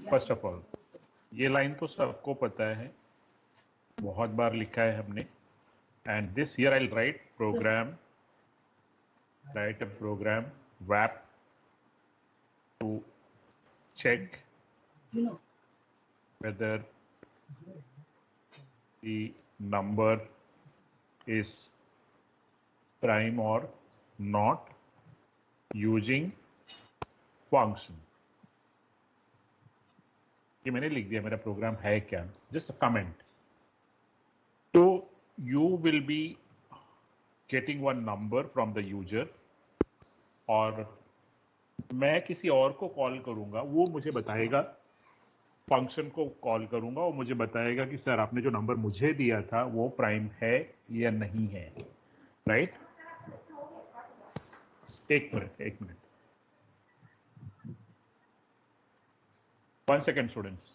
First of all ये line तो सबको पता है, बहुत बार लिखा है हमने. And this here I write program, write a program WAP to check whether the number is prime or not using function. ये मैंने लिख दिया, मेरा प्रोग्राम है क्या, जस्ट अ कमेंट. तो you will be getting one number from the user और मैं किसी और को कॉल करूंगा, वो मुझे बताएगा, फंक्शन को कॉल करूंगा, वो मुझे बताएगा कि सर आपने जो नंबर मुझे दिया था वो प्राइम है या नहीं है. राइट? एक minute 1 second students.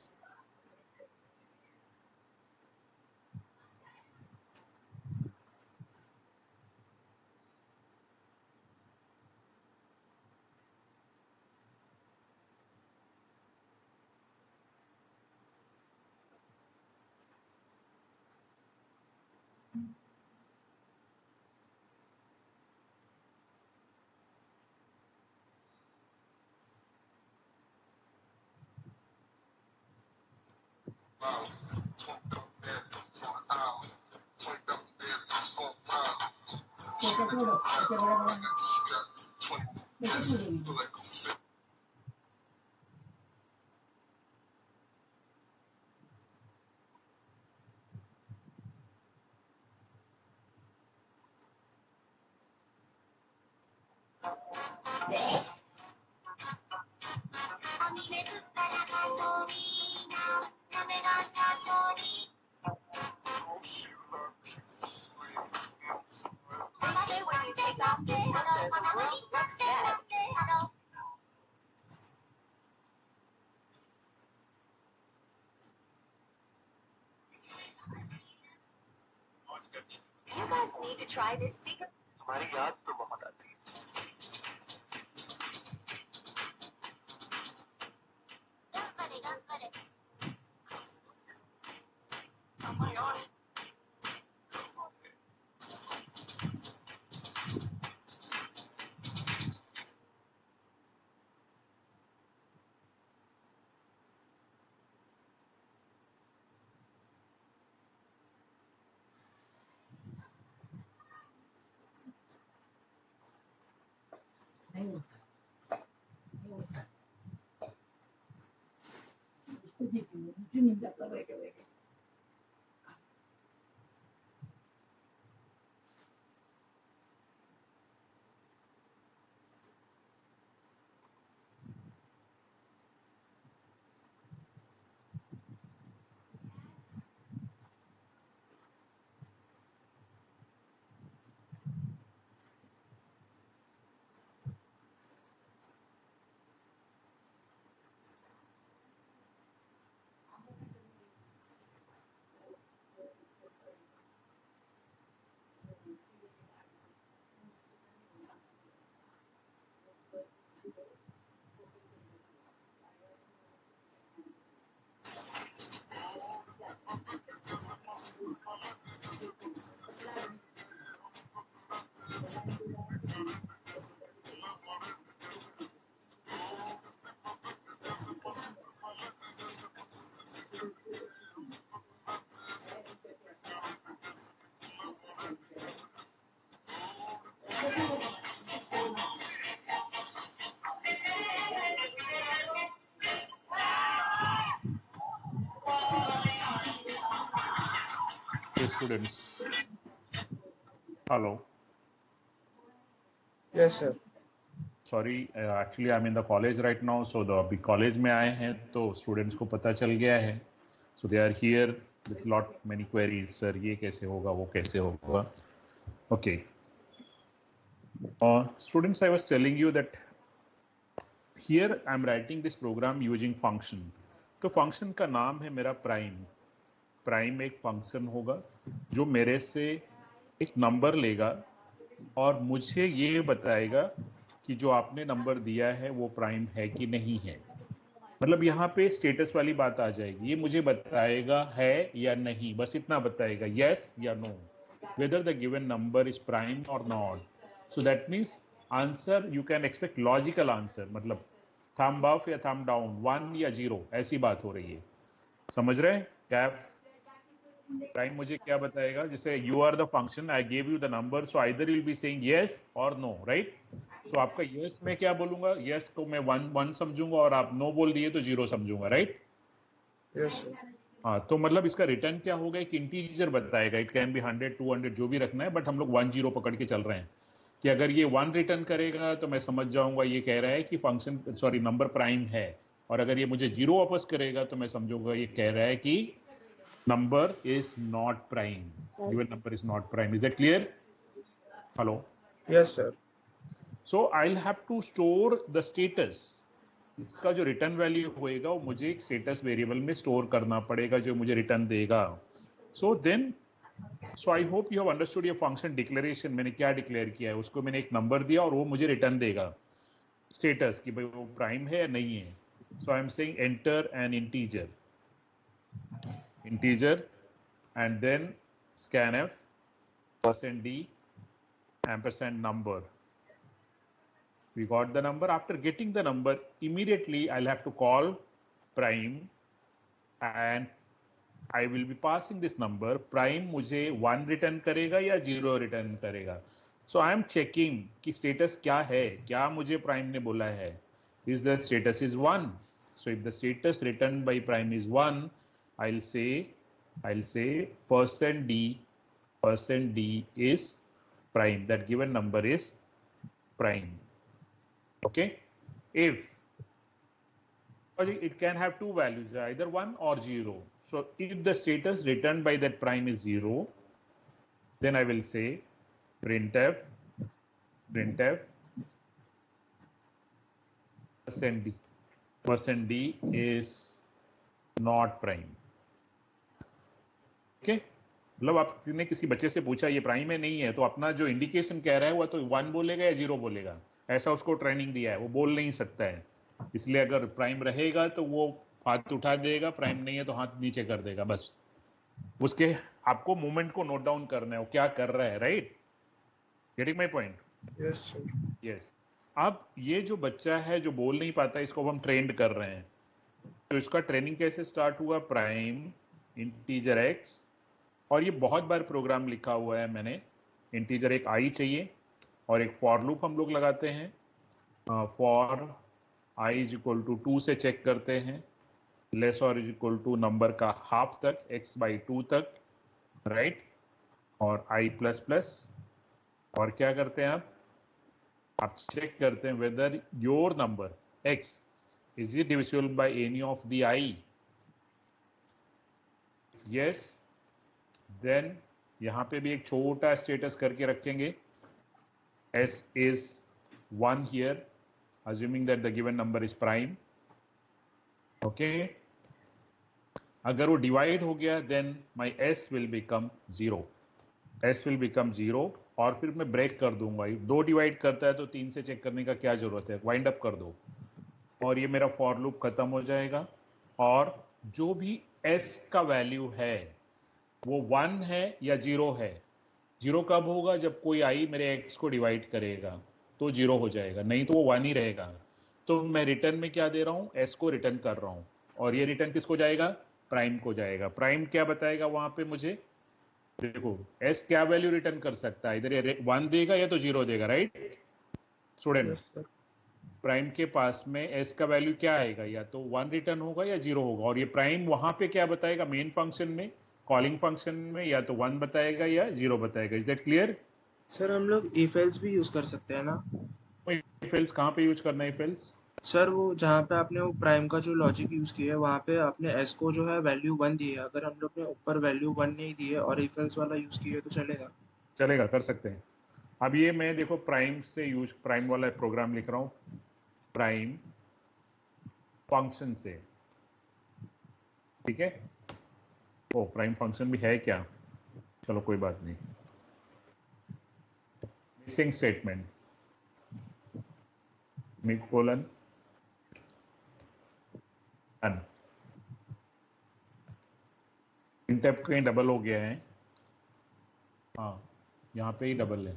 You guys need to try this secret. हमारी याद तो बहुत आती है. Students, hello. Yes, sir. Sorry, actually I'm in the college right now, so the अभी कॉलेज में आए हैं तो स्टूडेंट्स को पता चल गया है, so they are here with lot many queries. Sir ये कैसे होगा, वो कैसे होगा. Okay. Students, I was telling you that here I'm writing this program using function. तो function का नाम है मेरा prime. प्राइम एक फंक्शन होगा जो मेरे से एक नंबर लेगा और मुझे ये बताएगा कि जो आपने नंबर दिया है वो प्राइम है कि नहीं है. मतलब यहाँ पे स्टेटस वाली बात आ जाएगी, ये मुझे बताएगा है या नहीं, बस इतना बताएगा, यस या no, whether the given number is prime or not. So that means answer you can expect logical answer, मतलब thumb up या thumb down, 1 या 0, ऐसी बात हो रही है। समझ रहे हैं? कैफ प्राइम मुझे क्या बताएगा, जैसे you are the function, I gave you the number, so either will be saying yes और नो, राइट? सो आपका यस मैं क्या बोलूंगा, यस को मैं 1 समझूंगा और आप नो बोल दिए तो 0 समझूंगा, राइट? Yes sir. हाँ, तो मतलब इसका रिटर्न क्या होगा, एक इंटीजर बताएगा, इट कैन बी 100 200 जो भी रखना है, बट हम लोग 1 0 पकड़ के चल रहे हैं कि अगर ये 1 रिटर्न करेगा तो मैं समझ जाऊंगा ये कह रहा है कि फंक्शन सॉरी नंबर प्राइम है, और अगर ये मुझे 0 वापस करेगा तो मैं समझूंगा ये कह रहा है कि number is not prime, given number is not prime. Is that clear? Hello? Yes sir. So I'll have to store the status. इसका जो रिटर्न वैल्यू होएगा वो मुझे एक स्टेटस वेरिएबल में स्टोर करना पड़ेगा जो मुझे रिटर्न देगा। So I hope you have understood your function declaration. मैंने क्या डिक्लेयर किया है, उसको मैंने एक नंबर दिया और वो मुझे रिटर्न देगा स्टेटस कि भाई वो प्राइम है या नहीं है। So I am saying enter an integer and then scanf %d ampersand number. We got the number. After getting the number, immediately I'll have to call prime and I will be passing this number. Prime मुझे 1 return करेगा या 0 return करेगा। So I am checking कि status क्या है, क्या मुझे prime ने बोला है। Is the status is 1. So if the status returned by prime is 1, I'll say %d is prime. That given number is prime. Okay. If it can have two values, either 1 or 0. So if the status returned by that prime is 0, then I will say printf %d is not prime. Okay मतलब आपने किसी बच्चे से पूछा ये prime है नहीं है, तो अपना जो इंडिकेशन कह रहा है वो तो 1 बोलेगा या 0 बोलेगा, ऐसा उसको ट्रेनिंग दिया है, वो बोल नहीं सकता है। इसलिए अगर प्राइम रहेगा तो वो हाथ उठा देगा, प्राइम नहीं है तो हाथ नीचे कर देगा, बस उसके आपको मूवमेंट को नोट डाउन करना है वो क्या कर रहा है, right? Getting my point? Yes sir. Yes. अब ये जो बच्चा है जो बोल नहीं पाता, इसको हम ट्रेंड कर रहे हैं, तो इसका ट्रेनिंग कैसे स्टार्ट हुआ, प्राइम इंटीजर एक्स, और ये बहुत बार प्रोग्राम लिखा हुआ है मैंने। इंटीजर एक आई चाहिए और एक फॉर लूप हम लोग लगाते हैं, for i is equal to 2 से चेक करते हैं, लेस और इज इक्वल टू नंबर का हाफ तक x/2 तक, राइट? और आई प्लस प्लस, और क्या करते हैं आप चेक करते हैं whether your number x is it divisible by any of the i. Yes, then यहां पे भी एक छोटा स्टेटस करके रखेंगे, s is 1 here, assuming that the given number is prime. Okay, अगर वो डिवाइड हो गया then my s will become 0, s will become 0, और फिर मैं ब्रेक कर दूंगा। 2 डिवाइड करता है तो 3 से चेक करने का क्या जरूरत है, वाइंड अप कर दो और ये मेरा फॉर लूप खत्म हो जाएगा। और जो भी s का वैल्यू है वो 1 है या 0 है। 0 कब होगा, जब कोई आई मेरे x को डिवाइड करेगा तो 0 हो जाएगा, नहीं तो वो 1 ही रहेगा। तो मैं रिटर्न में क्या दे रहा हूं, s को रिटर्न कर रहा हूं, और ये रिटर्न किसको जाएगा, प्राइम को जाएगा। प्राइम क्या बताएगा वहां पे मुझे, देखो s क्या वैल्यू रिटर्न कर सकता है, इधर ये 1 देगा या तो 0 देगा, right student? Yes sir. Prime के पास में s का वैल्यू क्या आएगा, या तो 1 रिटर्न होगा या 0 होगा, और ये प्राइम वहां पे क्या बताएगा, मेन फंक्शन में, कॉलिंग फंक्शन में, या तो 1 बताएगा या 0 बताएगा। Is that clear? सर हम लोग इफ एल्स भी यूज कर सकते हैं ना? इफ एल्स कहां पे यूज करना है, इफ एल्स? सर वो जहाँ पे आपने वो प्राइम का जो लॉजिक यूज किया है वहाँ पे आपने एस को जो है वैल्यू 1 दी है, अगर हम लोग ने ऊपर वैल्यू 1 नहीं दी है और इफ एल्स वाला यूज किया है तो चलेगा? चलेगा, कर सकते हैं। अब ये मैं देखो प्राइम से यूज, प्राइम वाला प्रोग्राम लिख रहा हूं, प्राइम फंक्शन से, ठीक है? ओ प्राइम फंक्शन भी है क्या, चलो कोई बात नहीं। मिसिंग स्टेटमेंट, सेमीकोलन, printf कहीं डबल हो गया है, हाँ यहाँ पे ही डबल है।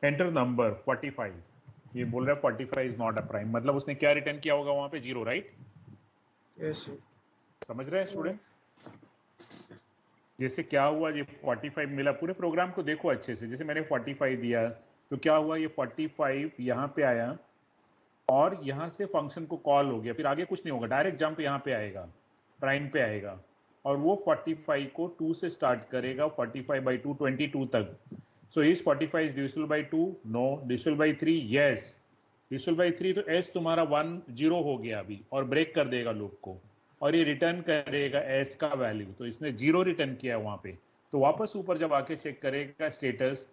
एंटर नंबर 45, ये बोल रहा है 45 इज नॉट अ प्राइम, मतलब उसने क्या रिटर्न किया होगा वहां पे? 0, राइट? Yes sir. समझ रहे हैं स्टूडेंट्स? जैसे क्या हुआ, ये 45 मिला, पूरे प्रोग्राम को देखो अच्छे से, जैसे मैंने 45 दिया तो क्या हुआ, ये 45 यहाँ पे आया और यहाँ से फंक्शन को कॉल हो गया, फिर आगे कुछ नहीं होगा, डायरेक्ट जंप यहाँ पे आएगा, प्राइम पे आएगा, और वो 45 को 2 से स्टार्ट करेगा, 45/2 22 तक। So is 45 is divisible by 2? No. Divisible by 3? Yes. Divisible by 3, तो एस तुम्हारा 1 0 हो गया अभी, और ब्रेक कर देगा लूप को, और ये रिटर्न करेगा एस का वैल्यू, तो इसने 0 रिटर्न किया वहां पे, तो वापस ऊपर जब आके चेक करेगा status,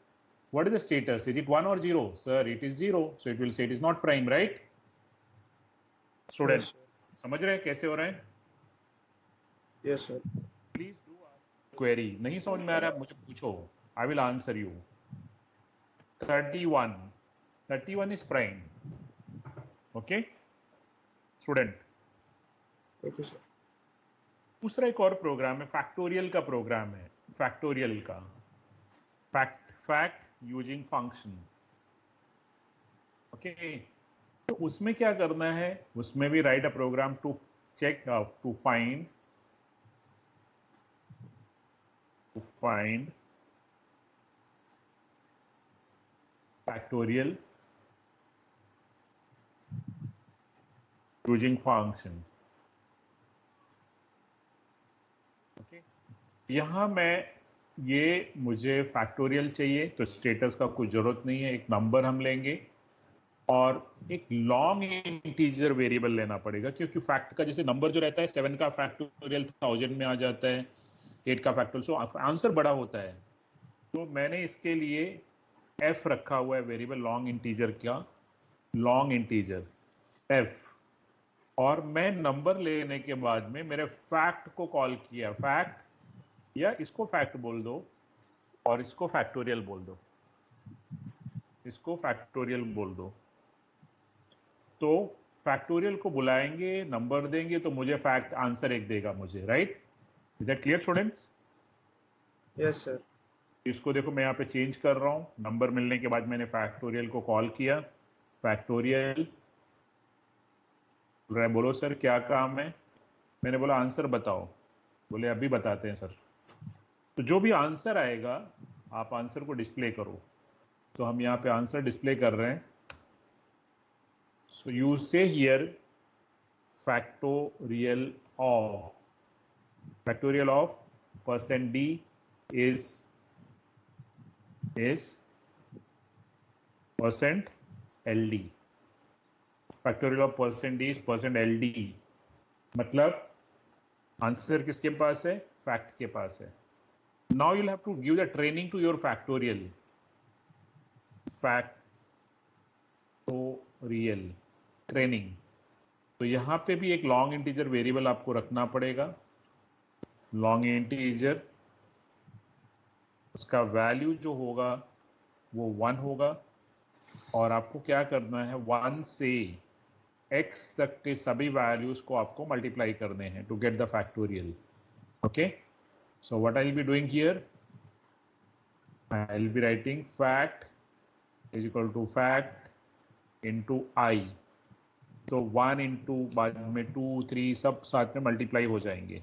what is the status? Is it 1 or 0? Sir, it is 0, so it will say it is not prime, right? Student, समझ रहे हैं कैसे हो रहा है? Yes sir. Please do ask query, नहीं समझ में आ रहा है मुझे पूछो, I will answer you. 31 is prime, okay student? Okay sir. दूसरा एक और प्रोग्राम है, फैक्टोरियल का प्रोग्राम है, फैक्टोरियल का, फैक्ट यूजिंग फंक्शन, ओके। तो उसमें क्या करना है, उसमें भी write a program to check to find factorial using function, okay. यहां मैं ये मुझे फैक्टोरियल चाहिए तो स्टेटस का कुछ जरूरत नहीं है, एक नंबर हम लेंगे और एक लॉन्ग इंटीजर वेरिएबल लेना पड़ेगा, क्योंकि फैक्ट का जैसे नंबर जो रहता है 7 का फैक्टोरियल 1000 में आ जाता है, 8 का फैक्टोरियल, सो आंसर बड़ा होता है। तो मैंने इसके लिए एफ रखा हुआ है वेरिएबल लॉन्ग इंटीजर का, लॉन्ग इंटीजर एफ, और मैं नंबर लेने के बाद में मेरे फैक्ट को कॉल किया, फैक्ट, या इसको फैक्ट बोल दो और इसको फैक्टोरियल बोल दो, इसको फैक्टोरियल बोल दो। तो फैक्टोरियल को बुलाएंगे, नंबर देंगे तो मुझे फैक्ट आंसर एक देगा मुझे, right? Is that clear students? Yes sir. इसको देखो मैं यहाँ पे चेंज कर रहा हूं, नंबर मिलने के बाद मैंने फैक्टोरियल को कॉल किया, फैक्टोरियल बोल रहा है बोलो सर क्या काम है, मैंने बोला आंसर बताओ, बोले अभी बताते हैं सर। तो जो भी आंसर आएगा आप आंसर को डिस्प्ले करो, तो हम यहाँ पे आंसर डिस्प्ले कर रहे हैं। So you say here factorial of %d is %ld, factorial of %d is %ld, मतलब आंसर किसके पास है? फैक्ट के पास है। Now you have to give the training to your factorial, factorial training. तो यहां पे भी एक लॉन्ग इंटीजर वेरिएबल आपको रखना पड़ेगा, लॉन्ग इंटीजर, उसका वैल्यू जो होगा वो 1 होगा, और आपको क्या करना है, 1 से x तक के सभी वैल्यूज को आपको मल्टीप्लाई करने हैं to get the factorial, okay. So what I will be doing here, I will be writing fact is equal to fact into i, तो 1 इंटू बाद में 2 3 सब साथ में मल्टीप्लाई हो जाएंगे,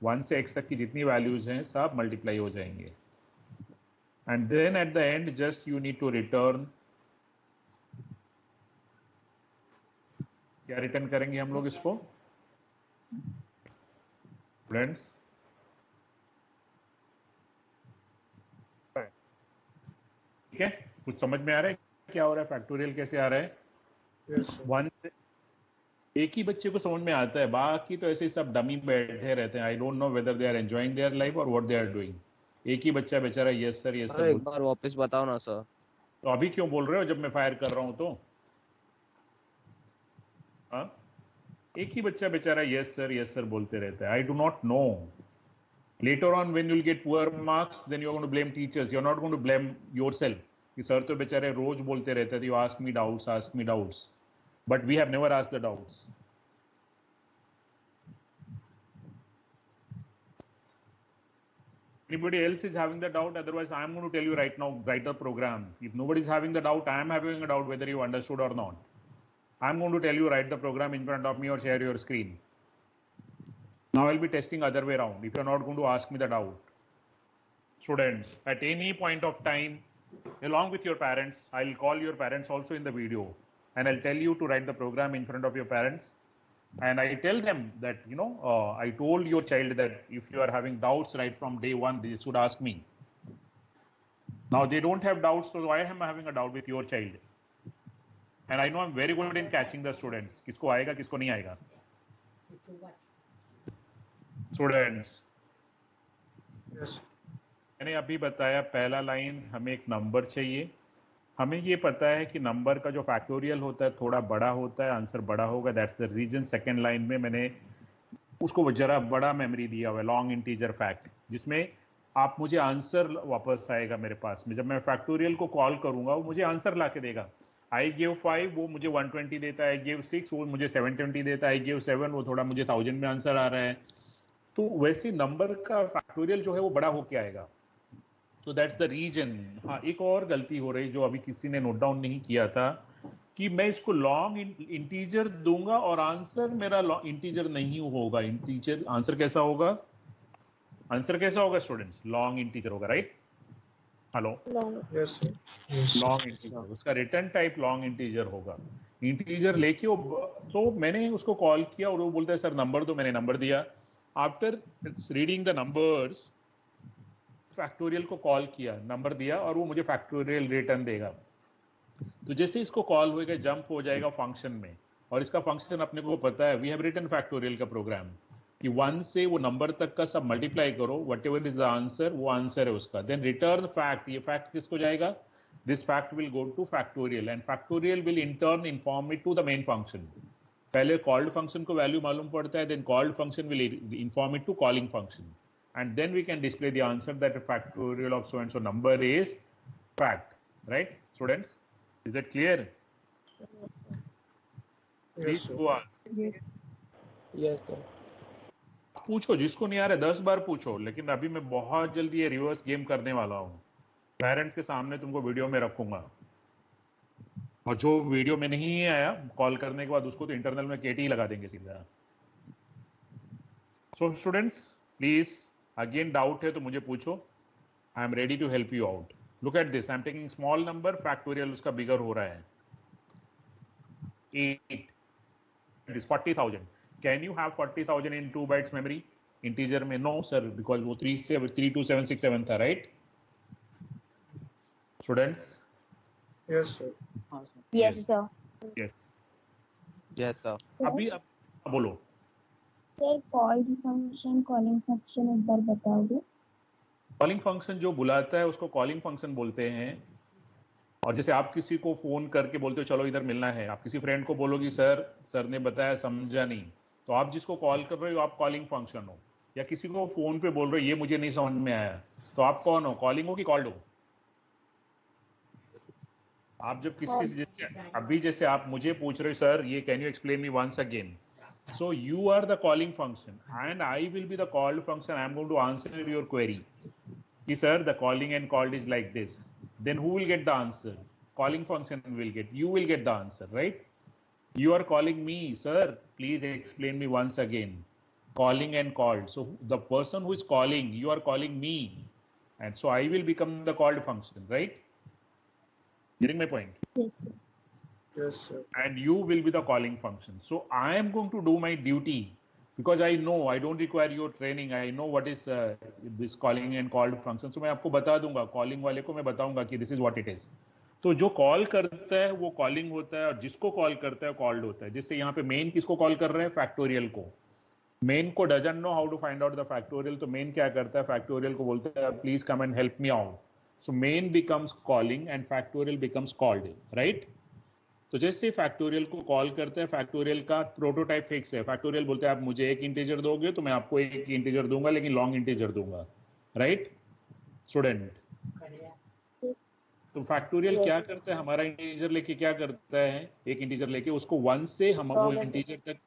1 से x तक की जितनी वैल्यूज हैं सब मल्टीप्लाई हो जाएंगे, and then at the end just you need to return, क्या रिटर्न करेंगे हम लोग इसको फ्रेंड्स? ठीक है, कुछ समझ में आ रहा है क्या हो रहा है, फैक्टोरियल कैसे आ रहा है? Yes sir. 1 से एक ही बच्चे को समझ में आता है, बाकी तो ऐसे ही सब डमी बैठे रहते हैं, I don't know whether they are enjoying their life और व्हाट दे आर डूइंग। एक ही बच्चा बेचारा यस सर सर एक बार वापस बताओ ना सर। तो अभी क्यों बोल रहे हो जब मैं फायर कर रहा हूं तो? हाँ, एक ही बच्चा बेचारा यस सर बोलते रहता है, I do not know. Later on when you will get poor marks then you are going to blame teachers, you are not going to blame yourself कि सर तो बेचारे रोज बोलते रहते थे, you ask me doubts, but we have never asked the doubts. Anybody else is having the doubt? Otherwise, I am going to tell you right now, write the program. If nobody is having the doubt, I am having a doubt whether you understood or not. I am going to tell you, write the program in front of me or share your screen. Now I'll be testing other way around. If you're not going to ask me the doubt. Students, at any point of time, along with your parents, I'll call your parents also in the video, and I'll tell you to write the program in front of your parents. And I tell them that, I told your child that if you are having doubts right from day one, they should ask me. Now they don't have doubts, so why am I having a doubt with your child? And I know I'm very good in catching the students. किसको आएगा, किसको नहीं आएगा? Students. Yes. मैंने अभी बताया पहला line हमें एक नंबर चाहिए. हमें ये पता है कि नंबर का जो फैक्टोरियल होता है थोड़ा बड़ा होता है, आंसर बड़ा होगा. That's the reason second line में मैंने उसको जरा बड़ा मेमोरी दिया हुआ है, लॉन्ग इंटीजर फैक्ट, जिसमें आप मुझे आंसर वापस आएगा मेरे पास में. जब मैं फैक्टोरियल को कॉल करूंगा वो मुझे आंसर ला के देगा. आई गिव 5 वो मुझे 120 देता है, आई गिव 6 वो मुझे 720 देता है, आई गिव 7 वो थोड़ा मुझे 1000 में आंसर आ रहा है. तो वैसे नंबर का फैक्टोरियल जो है वो बड़ा होके आएगा. So that's the reason. हाँ, एक और गलती हो रही जो अभी किसी ने नोट डाउन नहीं किया था कि मैं इसको लॉन्ग इंटीजर दूंगा और आंसर मेरा इंटीजर नहीं होगा. इंटीजर आंसर कैसा होगा? आंसर कैसा होगा स्टूडेंट्स? लॉन्ग इंटीजर होगा, right? Hello, Yes, sir. Long integer, उसका रिटर्न टाइप लॉन्ग इंटीजर होगा. इंटीजर लेके वो, तो मैंने उसको कॉल किया और वो बोलता है सर नंबर दो. मैंने नंबर दिया. After reading the numbers factorial को कॉल किया, नंबर दिया और वो मुझे फैक्टोरियल रिटर्न देगा. तो जैसे इसको कॉल होएगा जंप हो जाएगा फंक्शन में, और इसका फंक्शन अपने को पता है. वी हैव रिटन फैक्टोरियल का प्रोग्राम कि 1 से वो नंबर तक का सब मल्टीप्लाई करो, whatever is the answer, वो आंसर है उसका. देन रिटर्न फैक्ट, ये फैक्ट किसको जाएगा? This fact will go to factorial and factorial will in turn inform it to the main function. पहले कॉल्ड फंक्शन को वैल्यू मालूम पड़ता है, then called function will inform it to calling function. And then we can display the answer that a factorial of so and so number is fact, right students? Is that clear? Yes, Please sir. go on. Yes, sir. पूछो, जिसको नहीं आ रहा है 10 बार पूछो. लेकिन अभी मैं बहुत जल्दी ये रिवर्स गेम करने वाला हूँ. पेरेंट्स के सामने तुमको वीडियो में रखूंगा, और जो वीडियो में नहीं आया कॉल करने के बाद उसको तो इंटरनल में केटी लगा देंगे सीधा. So students please, again doubt है तो मुझे पूछो. I am ready to help you out. Look at this, I am taking small number, factorial उसका बिगर हो रहा है. 8 is 40,000. Can you have 40,000 in 2 bytes memory? Integer में no sir, because वो 32767 था, right? Students? Yes, sir. Yes, sir. Yes. Yes, sir. अभी अब बोलो. Sir called function calling function एक बार बताओगे? कॉलिंग फंक्शन जो बुलाता है उसको कॉलिंग फंक्शन बोलते हैं. और जैसे आप किसी को फोन करके बोलते हो चलो इधर मिलना है, आप किसी फ्रेंड को बोलोगी सर ने बताया समझा नहीं, तो आप जिसको कॉल कर रहे हो आप कॉलिंग फंक्शन हो. या किसी को फोन पे बोल रहे हो ये मुझे नहीं समझ में आया, तो आप कौन हो? कॉलिंग हो कि कॉल्ड हो? आप जब किसी से, जैसे आप मुझे पूछ रहे हो सर ये can you explain me once again, so you are the calling function and I will be the called function. I am going to answer your query. Yes sir, the calling and called is like this. Then who will get the answer? Calling function will get, you will get the answer, right? You are calling me, sir please explain me once again. Calling and called, so the person who is calling, you are calling me, and so I will become the called function, right? Getting my point? Yes, sir. Yes, sir. And you will be the calling function. So I am going to do my duty because I know I don't require your training. I know what is this calling and called function. So मैं आपको बता दूंगा, calling वाले को मैं बताऊंगा कि this is what it is. तो जो कॉल करता है वो कॉलिंग होता है और जिसको कॉल करता है कॉल्ड होता है. जिससे यहाँ पे मेन किसको कॉल कर रहे हैं? फैक्टोरियल को. मेन को doesn't know how to find out the factorial, तो मेन क्या करता है? फैक्टोरियल को बोलता है please come and help me out. So main becomes calling and factorial becomes called, right? तो जैसे फैक्टोरियल को कॉल करते हैं, फैक्टोरियल का प्रोटोटाइप फिक्स है. फैक्टोरियल बोलते हैं आप मुझे एक इंटीजर दोगे तो मैं आपको एक इंटीजर दूंगा, लेकिन लॉन्ग इंटीजर दूंगा, राइट स्टूडेंट? Yes. तो फैक्टोरियल क्या करता है? हमारा इंटीजर लेके क्या करता है? एक इंटीजर लेके उसको 1 से हम वो इंटीजर तक,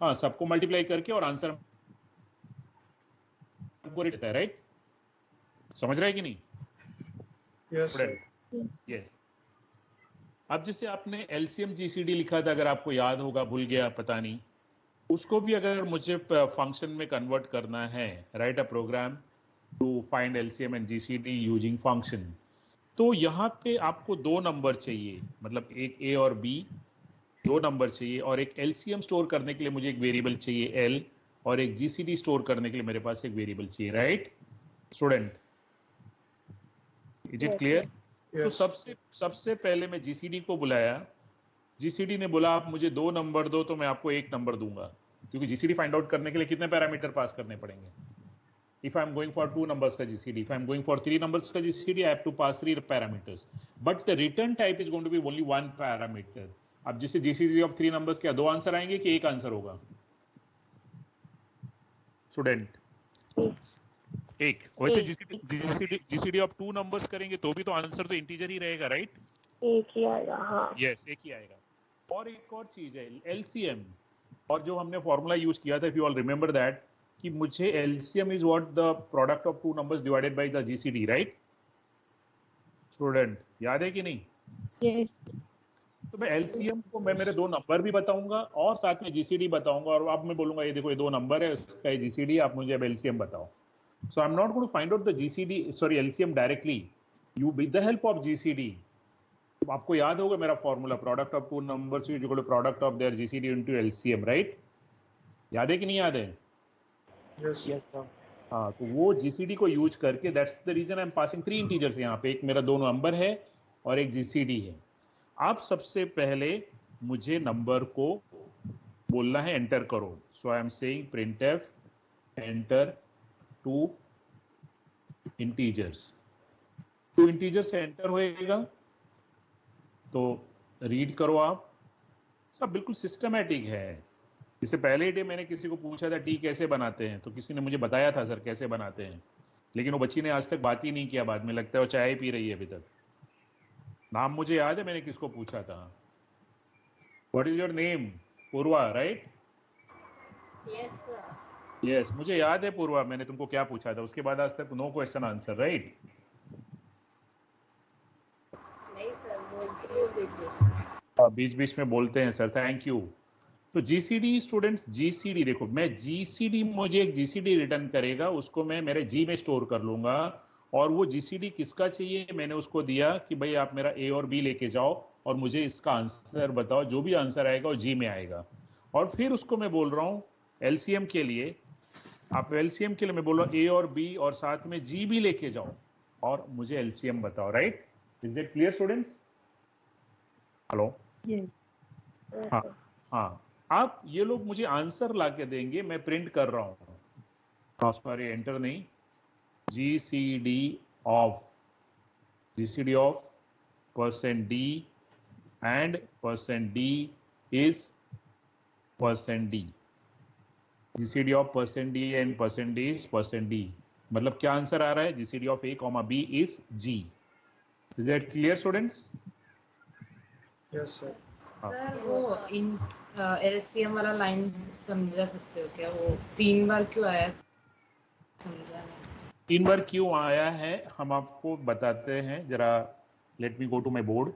हाँ, सबको मल्टीप्लाई करके और आंसर हमको देता है, राइट? समझ रहा है कि नहीं yes sir. Student? Yes. Yes. अब जैसे आपने एलसीएम जीसीडी लिखा था, अगर आपको याद होगा, भूल गया पता नहीं, उसको भी अगर मुझे फंक्शन में कन्वर्ट करना है, write a program to find LCM and GCD using function, तो यहाँ पे आपको दो नंबर चाहिए, मतलब एक ए और बी, दो नंबर चाहिए, और एक एलसीएम स्टोर करने के लिए मुझे एक वेरिएबल चाहिए एल, और एक जीसीडी स्टोर करने के लिए मेरे पास एक वेरिएबल चाहिए, right student? Is it Yes. Clear? तो यस सबसे पहले मैं जीसीडी को बुलाया, जीसीडी ने बोला आप मुझे दो नंबर दो, तो मैं आपको एक नंबर दूंगा, क्योंकि जीसीडी फाइंड आउट करने के लिए कितने पैरामीटर पास करने पड़ेंगे? If I'm going for 2 numbers का GCD, if I'm going for 3 numbers का GCD, I have to pass 3 parameters. But the return type is going to be only 1 parameter. अब जैसे GCD of 3 numbers क्या दो answer आएंगे कि एक answer होगा? स्टूडेंट एक। वैसे GCD of 2 numbers करेंगे तो भी तो आंसर तो इंटीजर ही रहेगा, राइट? एक ही आएगा, हाँ। यस, एक ही आएगा। और एक और चीज है LCM, और जो हमने फॉर्मूला यूज किया था, if you all remember that, कि मुझे LCM is what the product of two numbers divided by the GCD, right student? याद है कि नहीं? Yes. तो मैं LCM को मैं मेरे दो नंबर भी बताऊंगा और साथ में GCD बताऊंगा, और अब मैं बोलूंगा ये देखो ये दो नंबर है, इसका ये GCD, आप मुझे अब LCM बताओ। So I am not going to find out the GCD, sorry LCM directly, you with the help of GCD। आपको याद होगा मेरा formula, product of two numbers is equal to product of their GCD into LCM, right? याद है कि नहीं याद है? Yes Yes, sir. हाँ, तो वो GCD को यूज करके, that's the reason I am passing 3 integers यहाँ पे, एक मेरा दो नंबर है और एक GCD है। आप सबसे पहले मुझे नंबर को बोलना है एंटर करो, so I am saying printf enter two integers. Two integers से एंटर होएगा तो रीड करो आप, सब बिल्कुल सिस्टमैटिक है। इससे पहले डे मैंने किसी को पूछा था टी कैसे बनाते हैं, तो किसी ने मुझे बताया था सर कैसे बनाते हैं, लेकिन वो बच्ची ने आज तक बात ही नहीं किया, बाद में लगता है वो चाय पी रही है अभी तक। नाम मुझे याद है, मैंने किसको पूछा था। What is your name? Purva, right? Yes, sir. Yes, मुझे याद है पूर्वा, मैंने तुमको क्या पूछा था, उसके बाद आज तक नो क्वेश्चन आंसर, राइट? नहीं सर, बोलती हूँ बीच बीच बीच में बोलते हैं सर, थैंक यू। तो GCD स्टूडेंट्स, GCD देखो, मैं GCD, मुझे एक GCD रिटर्न करेगा, उसको मैं मेरे G में स्टोर कर लूंगा, और वो GCD किसका चाहिए मैंने उसको दिया कि भाई आप मेरा A और B लेके जाओ और मुझे इसका आंसर बताओ, जो भी आंसर आएगा वो G में आएगा। और फिर उसको मैं बोल रहा हूँ LCM के लिए, आप LCM के लिए मैं बोल रहा हूँ A और B और साथ में G भी लेके जाओ और मुझे LCM बताओ, right? Is it clear students? Hello? Yes. हाँ हाँ, आप ये लोग मुझे आंसर ला के देंगे, मैं प्रिंट कर रहा हूँ, सॉरी एंटर नहीं, GCD of %D and %D is %D, GCD of %D and %D is %D, मतलब क्या आंसर आ रहा है? GCD of A, B is G. Is that clear students? Yes sir. Sir वो इन LCM वाला line समझा सकते हो क्या? वो 3 बार क्यों आया समझा नहीं। 3 बार क्यों आया है हम आपको बताते हैं, जरा let me go to my board.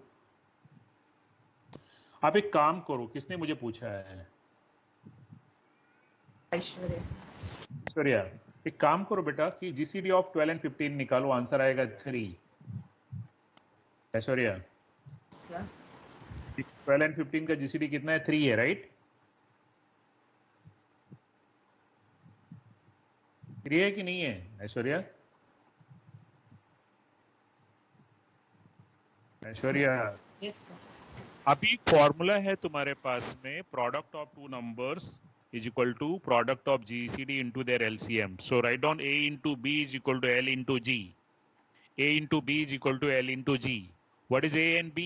आप एक काम करो, किसने मुझे पूछा है? ऐश्वर्या, एक काम करो बेटा कि GCD ऑफ 12 and 15 निकालो, आंसर आएगा 3। ऐश्वर्या, सर 12 and 15 का GCD कितना है? 3 है, राइट? 3 है कि नहीं है ऐश्वर्या? Aishwarya, yes sir. अभी फॉर्मूला है तुम्हारे पास में, product of two numbers is equal to product of GCD into their LCM. So write down A into B is equal to L into G. A into B is equal to L into G. What is A and B?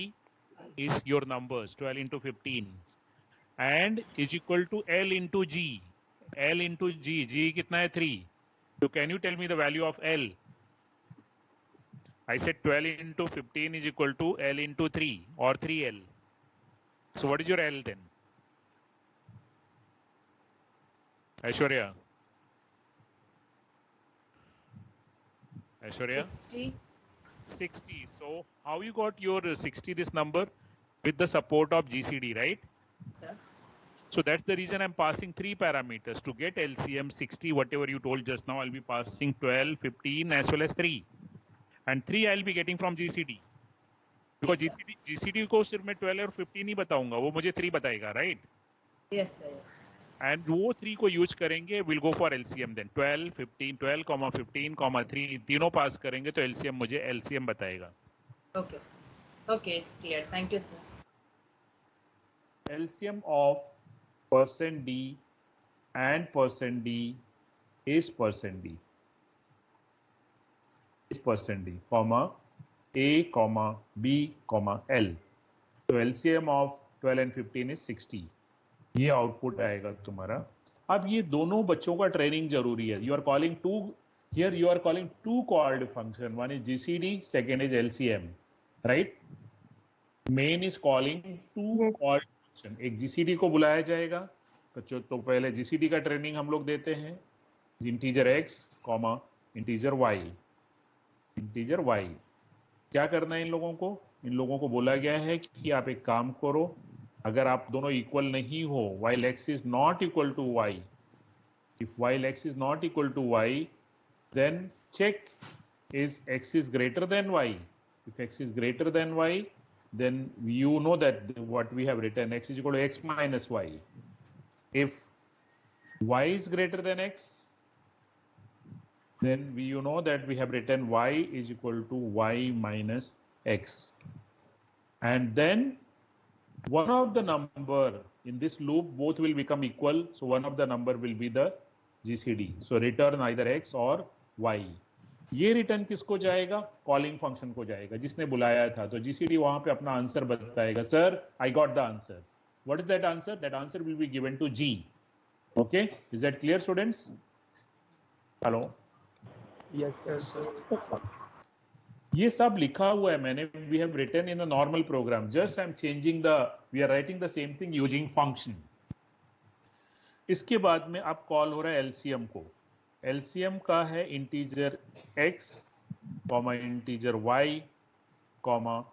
Is your numbers 12 into 15 and is equal to L into G. L into G. G कितना है? 3. So can you tell me the value of L? I said 12 into 15 is equal to L into 3 or 3L. So what is your L then? Aishwarya. Aishwarya? 60. 60. So how you got your 60 this number? With the support of GCD, right? Sir. So that's the reason I'm passing 3 parameters. To get LCM 60, whatever you told just now, I'll be passing 12, 15 as well as 3. And 3 I'll be getting from GCD. Because Yes, sir. GCD को सिर्फ मैं 12 और 15 नहीं बताऊंगा, वो मुझे 3 बताएगा, right? Yes, sir. Yes. And वो 3 को यूज करेंगे, we'll go for LCM then. 12, 15, 12, 15, 3 तीनों पास करेंगे तो LCM मुझे LCM बताएगा. Okay, sir. Okay, it's clear. Thank you, sir. LCM of percent D and percent D is percent D. Is percent D, comma A, comma B, comma L. So LCM of 12 and 15 is 60. ये output आएगा तुम्हारा. अब ये दोनों बच्चों का training जरूरी है. You are calling to here, you are calling to called function. One is GCD, second is LCM, right? Main is calling to called function. एक GCD को बुलाया जाएगा तो पहले GCD का ट्रेनिंग हम लोग देते हैं. Integer x, comma integer y. Integer y क्या करना है इन लोगों को? इन लोगों को बोला गया है कि आप एक काम करो, अगर आप दोनों इक्वल नहीं हो, while x is not equal to y, if while x is not equal to y, then check is x is greater than y. If x is greater than y, then you know that what we have written, x is equal to x minus y. If y is greater than x, then you know that we have written y is equal to y minus x. And then one of the number in this loop, both will become equal, so one of the number will be the GCD. So return either x or y. ये return किसको जाएगा? Calling function को जाएगा जिसने बुलाया था. तो GCD वहां पे अपना आंसर बताएगा. Sir, I got the answer. What is that answer? That answer will be given to G. Okay, is that clear students? Hello? Yes, sir. Yes, sir. ये सब लिखा हुआ है मैंने. We have written in a normal program. Just I am changing the, we are writing the same thing using function. इसके बाद में अब कॉल हो रहा है LCM को. LCM का है integer x, comma integer y, comma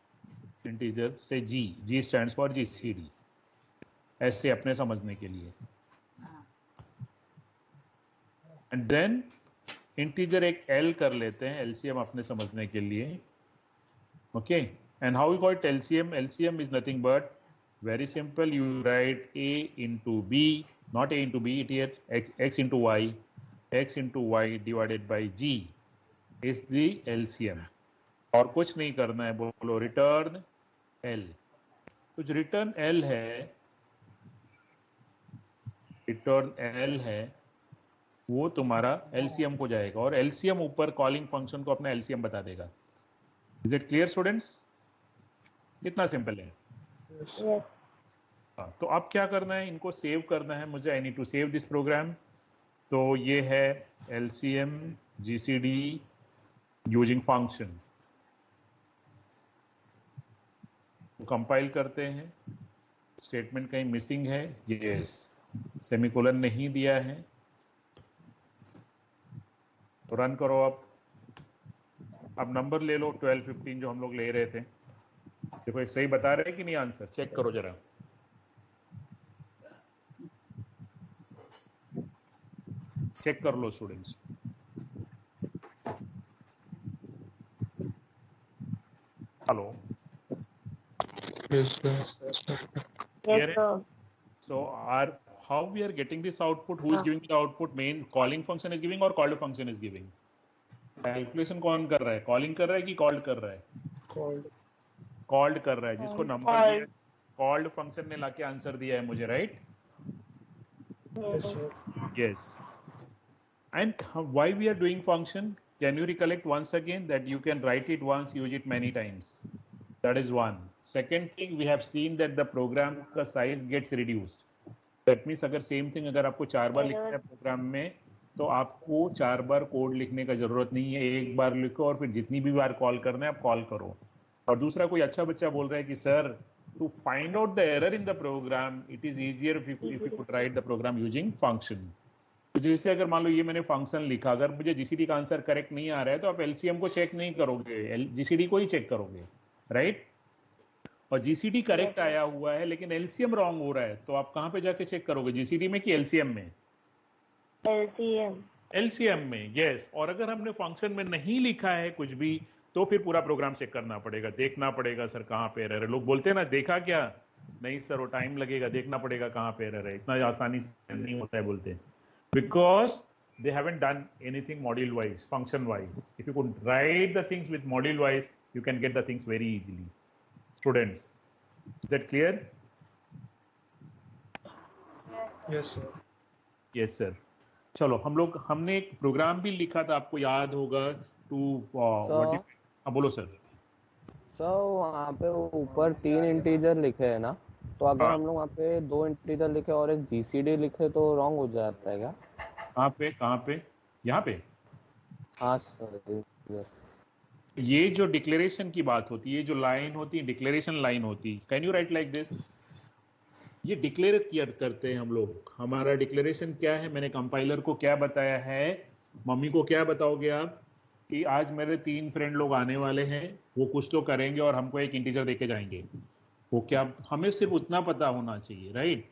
integer से G. G stands for GCD. ऐसे अपने समझने के लिए. एंड देन इंटीजर एक L कर लेते हैं LCM अपने समझने के लिए. Okay, and how we call it LCM? LCM is nothing but very simple. You write A into B, not A into B, it is x into y divided by G is the LCM. और कुछ नहीं करना है. बोलो return L. तो जो return L है वो तुम्हारा LCM को जाएगा और LCM ऊपर कॉलिंग फंक्शन को अपना LCM बता देगा. Is it clear students? कितना सिंपल है. Yes. हाँ, तो अब क्या करना है? इनको सेव करना है मुझे. I need to save this program. तो ये है LCM GCD यूजिंग फंक्शन. तो कंपाइल करते हैं. स्टेटमेंट कहीं मिसिंग है. यस, सेमीकोलन नहीं दिया है. तो रन करो. अब नंबर ले लो 12, 15 जो हम लोग ले रहे थे. देखो एक सही बता रहे हैं कि नहीं आंसर? चेक करो जरा. चेक कर लो students. Hello? Yes, sir. Yes, sir. So how we are getting this output? Who is giving the output? Main calling function is giving or called function is giving? Calculation कौन कर रहा है? Calling कर रहा है कि कॉल्ड कर रहा है? Called. कॉल्ड कर रहा है. जिसको नंबर दिया कॉल्ड फंक्शन ने लाके आंसर दिया है मुझे, right? Yes, sir. Yes. And why we are doing function? Can you recollect once again that you can write it once, use it many times? That is one. Second thing, we have seen that the program का size gets reduced. That means अगर same thing अगर आपको 4 बार लिखना है programme में तो आपको 4 bar code लिखने का जरूरत नहीं है. एक बार लिखो और फिर जितनी भी बार कॉल करना है आप कॉल करो. और दूसरा, कोई अच्छा बच्चा बोल रहा है कि sir to find out the error in the program, it is easier if you could write the program using function. तो जैसे अगर मान लो ये मैंने फंक्शन लिखा, अगर मुझे जीसीडी का आंसर करेक्ट नहीं आ रहा है तो आप एलसीएम को चेक नहीं करोगे, जीसीडी को ही चेक करोगे, राइट? और जीसीडी करेक्ट आया हुआ है लेकिन एलसीएम रॉन्ग हो रहा है, तो आप कहां पे जाके चेक करोगे, जीसीडी में कि एलसीएम में? एलसीएम। एलसीएम में, यस। और अगर हमने फंक्शन में नहीं लिखा है कुछ भी तो फिर पूरा प्रोग्राम चेक करना पड़ेगा, देखना पड़ेगा सर कहां पे एरर है। लोग बोलते हैं ना देखा क्या, नहीं सर वो टाइम लगेगा, देखना पड़ेगा कहां पे एरर है, इतना आसानी से नहीं होता है बोलते हैं, because they haven't done anything module wise, function wise. If you could write the things with module wise, you can get the things very easily. Students, is that clear? Yes sir. Yes sir. चलो हमने एक programme भी लिखा था, आपको याद होगा, to बोलो सर। सर वहाँ पे ऊपर 3 इंटीजर लिखे हैं ना, तो अगर हम लोग वहाँ पे 2 इंटीजर लिखे और एक जीसीडी लिखे तो रॉन्ग हो जाता है क्या? कहाँ पे? यहाँ पे? हाँ सर। ये जो डिक्लेरेशन की बात होती है, ये जो लाइन होती है डिक्लेरेशन लाइन होती है, can you right like this? ये डिक्लेयर किया करते हैं हम लोग। हमारा डिक्लेरेशन क्या है, मैंने कंपाइलर को क्या बताया है, मम्मी को क्या बताओगे आप कि आज मेरे 3 फ्रेंड लोग आने वाले हैं, वो कुछ तो करेंगे और हमको एक इंटीजर देके जाएंगे, वो क्या, हमें सिर्फ उतना पता होना चाहिए, right?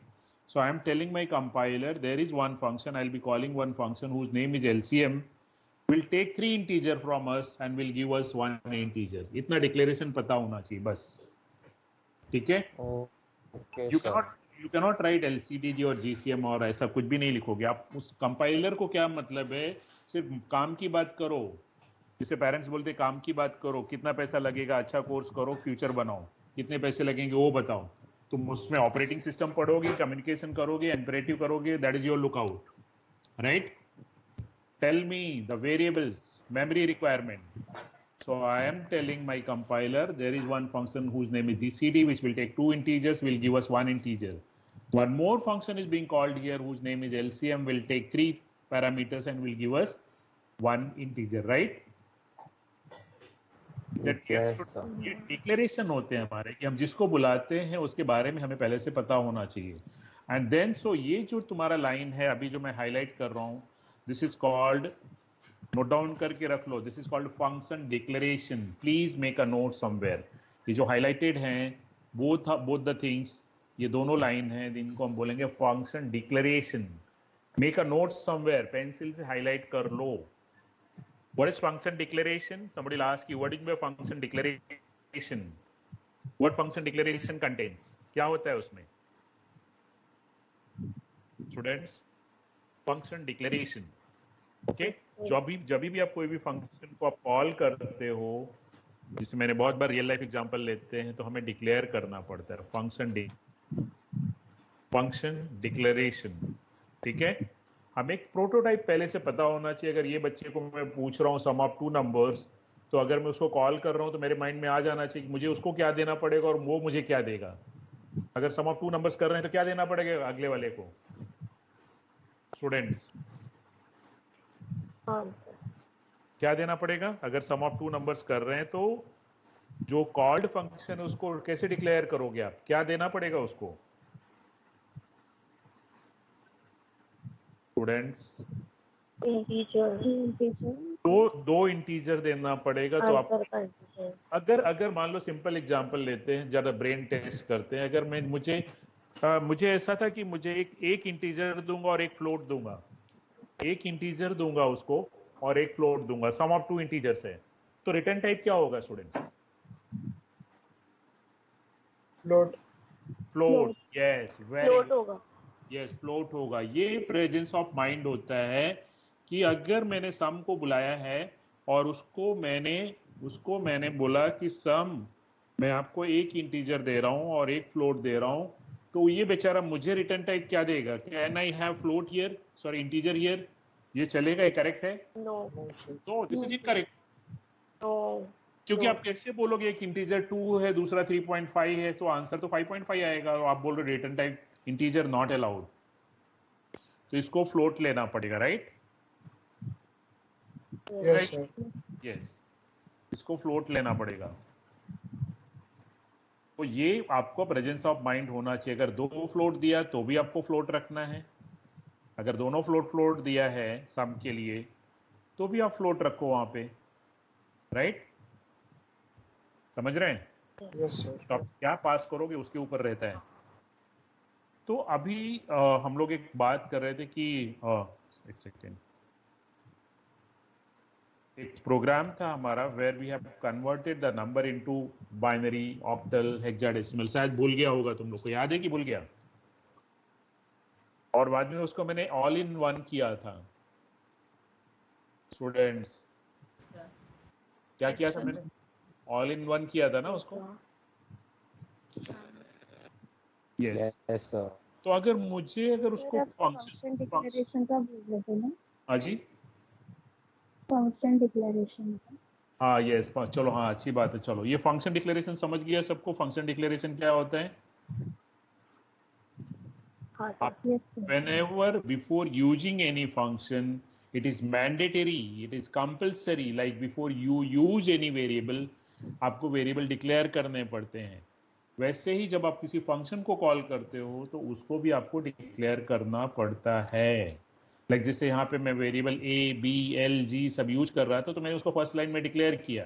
So I am telling my compiler there is one function, I'll be calling one function whose name is LCM, will take 3 integer from us and will give us 1 integer. इतना डिक्लेरेशन पता होना चाहिए बस, ठीक है? Okay You cannot write LCDG और GCM और ऐसा कुछ भी नहीं लिखोगे आप। उस कंपाइलर को क्या मतलब है, सिर्फ काम की बात करो, जिसे पेरेंट्स बोलते काम की बात करो, कितना पैसा लगेगा, अच्छा कोर्स करो, फ्यूचर बनाओ, कितने पैसे लगेंगे वो बताओ, तुम उसमें ऑपरेटिंग सिस्टम पढ़ोगे, कम्युनिकेशन करोगे, इंपरेटिव करोगे, that is your lookout, right? Tell me the variables, memory requirement. So I am telling my compiler there is one function whose name is GCD which will take 2 integers, will give us 1 integer. One more function is being called here whose name is LCM, will take 3 parameters and will give us 1 integer, right? ये declaration होते हैं हमारे कि हम जिसको बुलाते हैं उसके बारे में हमें पहले से पता होना चाहिए। एंड देन सो ये जो तुम्हारा लाइन है अभी जो मैं हाईलाइट कर रहा हूं, this is called, note down करके रख लो, this is called function declaration. Please make a note somewhere. ये जो हाईलाइटेड हैं बोथ द थिंग्स, ये दोनों लाइन हैं जिनको हम बोलेंगे function declaration. Make a note somewhere, pencil से हाईलाइट कर लो। What is function declaration? Somebody will ask you, what is a function declaration? What function declaration contains? क्या होता है उसमें? Students, function declaration. Okay? जब भी आप कोई भी फंक्शन को आप कॉल करते हो, जिसे मैंने बहुत बार रियल लाइफ एग्जांपल लेते हैं, तो हमें डिक्लेयर करना पड़ता है फंक्शन डिक्लेरेशन, ठीक है? हमें एक प्रोटोटाइप पहले से पता होना चाहिए। अगर ये बच्चे को मैं पूछ रहा हूँ सम ऑफ 2 नंबर्स, तो अगर मैं उसको कॉल कर रहा हूँ तो मेरे माइंड में आ जाना चाहिए कि मुझे उसको क्या देना पड़ेगा और वो मुझे क्या देगा। अगर सम ऑफ 2 नंबर्स कर रहे हैं तो क्या देना पड़ेगा अगले वाले को? स्टूडेंट्स, क्या देना पड़ेगा? अगर सम ऑफ 2 नंबर्स कर रहे हैं तो जो कॉल्ड फंक्शन है उसको कैसे डिक्लेयर करोगे आप? क्या देना पड़ेगा उसको? स्टूडेंट्स, दो इंटीजर देना पड़ेगा। तो आप अगर मान लो सिंपल एग्जांपल लेते हैं, ज्यादा ब्रेन टेस्ट करते हैं। अगर मैं मुझे ऐसा था कि मुझे एक इंटीजर दूंगा और एक फ्लोट दूंगा, एक इंटीजर दूंगा उसको और एक फ्लोट दूंगा, सम ऑफ 2 इंटीजर्स है, तो रिटर्न टाइप क्या होगा students? Float, yes, very good, yes, float होगा। ये प्रेजेंस ऑफ माइंड होता है कि अगर मैंने सम को बुलाया है और उसको मैंने बोला कि सम मैं आपको एक इंटीजर दे रहा हूं और एक फ्लोट दे रहा हूं, तो ये बेचारा मुझे रिटर्न टाइप क्या देगा? Can I have float here, sorry integer here? ये चलेगा? ये करेक्ट है? No, this is incorrect. क्योंकि आप कैसे बोलोगे एक इंटीजर 2 है दूसरा 3.5 है, तो आंसर तो 5.5 आएगा, और आप बोल रहे return type integer not allowed, तो इसको फ्लोट लेना पड़ेगा, राइट? यस, इसको फ्लोट लेना पड़ेगा। तो ये आपको प्रेजेंस ऑफ माइंड होना चाहिए। अगर 2 फ्लोट दिया तो भी आपको फ्लोट रखना है, अगर दोनों फ्लोट दिया है सम के लिए तो भी आप फ्लोट रखो वहां पे, राइट? समझ रहे हैं? Yes sir. तो आप क्या पास करोगे उसके ऊपर रहता है। तो अभी हम लोग एक बात कर रहे थे कि एक सेकेंड, एक प्रोग्राम था हमारा where we have converted the number into binary, octal, hexadecimal. शायद भूल गया होगा, तुम लोग को याद है कि भूल गया? और बाद में उसको मैंने ऑल इन वन किया था। स्टूडेंट्स, क्या किया था मैंने? ऑल इन वन किया था ना उसको। Yes sir. तो अगर उसको फंक्शन डिक्लेरेशन का बोल रहे थे ना? हाँ जी, फंक्शन डिक्लेरेशन का। हाँ यस, चलो हाँ अच्छी बात है। चलो ये फंक्शन डिक्लेरेशन समझ गया सबको। फंक्शन डिक्लेरेशन क्या होता है? हाँ sir. Yes sir. Whenever before using any function, it is mandatory, it is compulsory, like before you use any variable, आपको वेरिएबल डिक्लेयर करने पड़ते हैं। वैसे ही जब आप किसी फंक्शन को कॉल करते हो तो उसको भी आपको डिक्लेयर करना पड़ता है। लाइक जैसे यहाँ पे मैं variable a, b, l, g सब यूज कर रहा था तो मैंने उसको फर्स्ट लाइन में डिक्लेयर किया।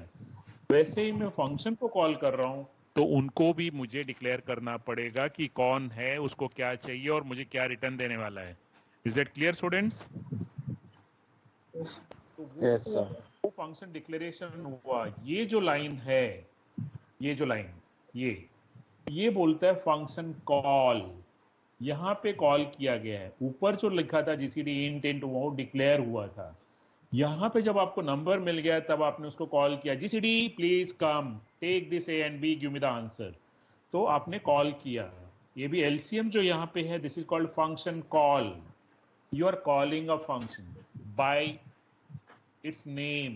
वैसे ही मैं फंक्शन को कॉल कर रहा हूँ तो उनको भी मुझे डिक्लेयर करना पड़ेगा कि कौन है, उसको क्या चाहिए और मुझे क्या रिटर्न देने वाला है। Is that clear students? Yes sir. वो फंक्शन डिक्लेरेशन हुआ। ये जो लाइन है, ये जो लाइन, ये बोलता है फंक्शन कॉल। यहाँ पे कॉल किया गया है। ऊपर जो लिखा था जीसीडी इंट इंट वो डिक्लेयर हुआ था। यहाँ पे जब आपको नंबर मिल गया तब आपने उसको कॉल किया, GCD please come take this A and B give me the answer. तो आपने कॉल किया। ये भी एलसीएम जो यहाँ पे है, this is called function call. You are calling a function by its name